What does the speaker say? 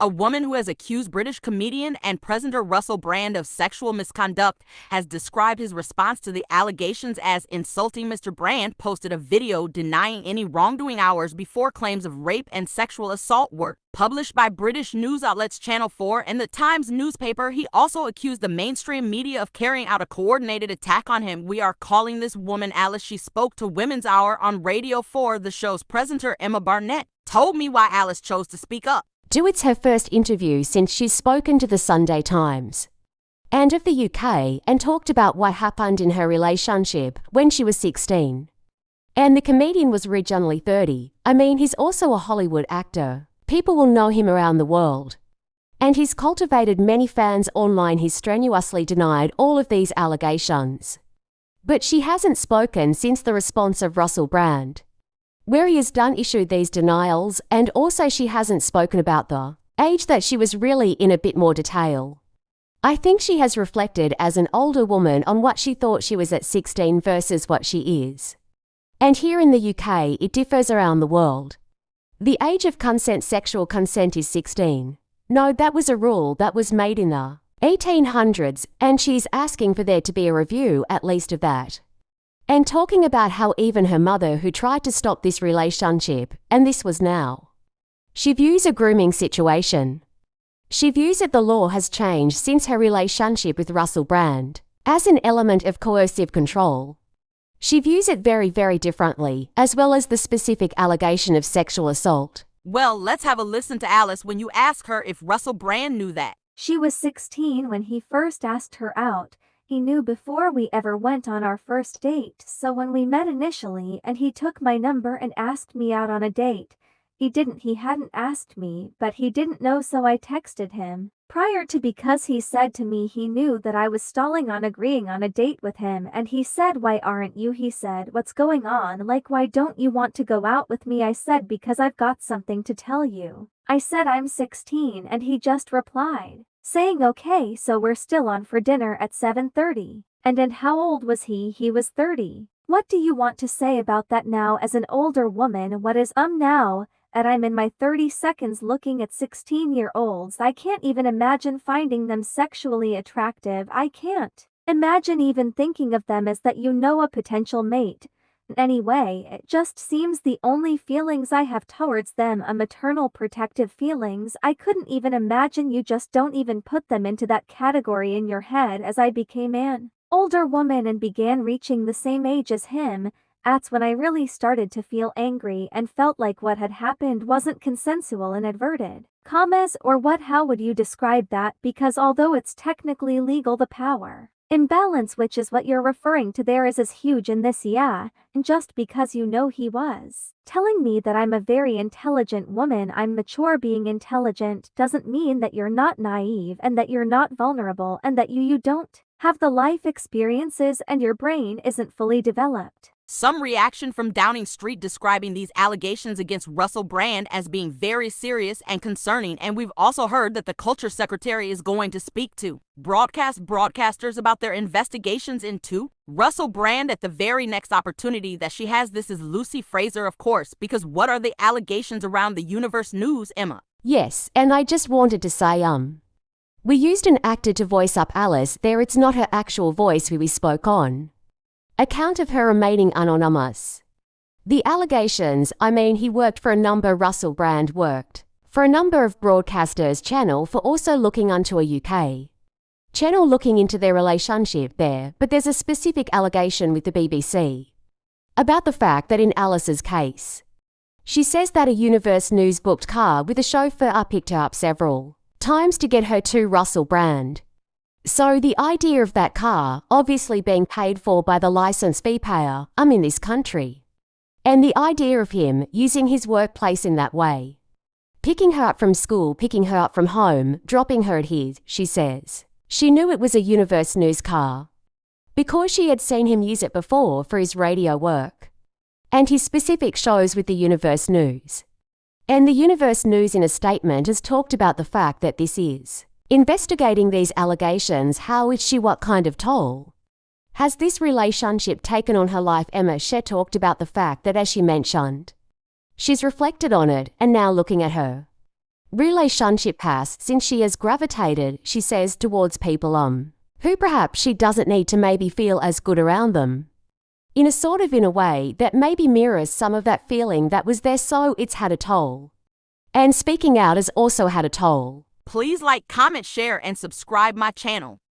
A woman who has accused British comedian and presenter Russell Brand of sexual misconduct has described his response to the allegations as insulting. Mr. Brand posted a video denying any wrongdoing hours before claims of rape and sexual assault were published by British news outlets Channel 4 and the Times newspaper. He also accused the mainstream media of carrying out a coordinated attack on him. "We are calling this woman Alice. She spoke to Women's Hour on Radio 4. The show's presenter, Emma Barnett, told me why Alice chose to speak up. It's her first interview since she's spoken to the Sunday Times and of the UK and talked about what happened in her relationship when she was 16. And the comedian was originally 30. He's also a Hollywood actor. People will know him around the world. And he's cultivated many fans online. He's strenuously denied all of these allegations. But she hasn't spoken since the response of Russell Brand, where he has issued these denials, and also she hasn't spoken about the age that she was really in a bit more detail. I think she has reflected as an older woman on what she thought she was at 16 versus what she is. And here in the UK, it differs around the world. The age of consent, sexual consent, is 16. No, that was a rule that was made in the 1800s, and she's asking for there to be a review at least of that. And talking about how even her mother, who tried to stop this relationship, and this was now, she views a grooming situation. She views that the law has changed since her relationship with Russell Brand as an element of coercive control. She views it very, very differently, as well as the specific allegation of sexual assault. Well, let's have a listen to Alice when you ask her if Russell Brand knew that. She was 16 when he first asked her out. He knew before we ever went on our first date, so when we met initially and he took my number and asked me out on a date, he hadn't asked me, but he didn't know, so I texted him prior to, because he said to me he knew that I was stalling on agreeing on a date with him, and he said, "Why aren't you?" He said, "What's going on? Like, why don't you want to go out with me?" I said, "Because I've got something to tell you." I said I'm 16 and he just replied, saying okay, so we're still on for dinner at 7:30. And how old was he? He was 30. What do you want to say about that now as an older woman? What is now? And I'm in my 30s looking at 16-year-olds. I can't even imagine finding them sexually attractive. I can't imagine even thinking of them as that, a potential mate. Anyway, it just seems the only feelings I have towards them are maternal protective feelings. I couldn't even imagine. You just don't even put them into that category in your head. As I became an older woman and began reaching the same age as him, that's when I really started to feel angry and felt like what had happened wasn't consensual in inverted commas, or what? How would you describe that? Because although it's technically legal, the power imbalance, which is what you're referring to there, is as huge in this. And just because he was telling me that I'm a very intelligent woman, I'm mature. Being intelligent doesn't mean that you're not naive and that you're not vulnerable and that you don't have the life experiences and your brain isn't fully developed. Some reaction from Downing Street describing these allegations against Russell Brand as being very serious and concerning, and we've also heard that the Culture Secretary is going to speak to broadcasters about their investigations into Russell Brand at the very next opportunity that she has. This is Lucy Fraser, of course, because what are the allegations around the Universe News, Emma? Yes, and I just wanted to say, we used an actor to voice up Alice there. It's not her actual voice who we spoke on account of her remaining anonymous. The allegations, he worked for a number. Russell Brand worked for a number of broadcasters. Channel 4 also looking into a UK channel looking into their relationship there, but there's a specific allegation with the BBC about the fact that in Alice's case, she says that a Universe News booked car with a chauffeur picked her up several times to get her to Russell Brand. So the idea of that car obviously being paid for by the licence fee payer in this country, and the idea of him using his workplace in that way, picking her up from school, picking her up from home, dropping her at his, she says. She knew it was a Universe News car because she had seen him use it before for his radio work and his specific shows with the Universe News. And the Universe News in a statement has talked about the fact that this is investigating these allegations. How is she? What kind of toll has this relationship taken on her life? Emma She talked about the fact that, as she mentioned, she's reflected on it and now looking at her relationship pass since she has gravitated, she says, towards people who perhaps she doesn't need to maybe feel as good around them. In a way that maybe mirrors some of that feeling that was there, so it's had a toll. And speaking out has also had a toll. Please like, comment, share, and subscribe my channel.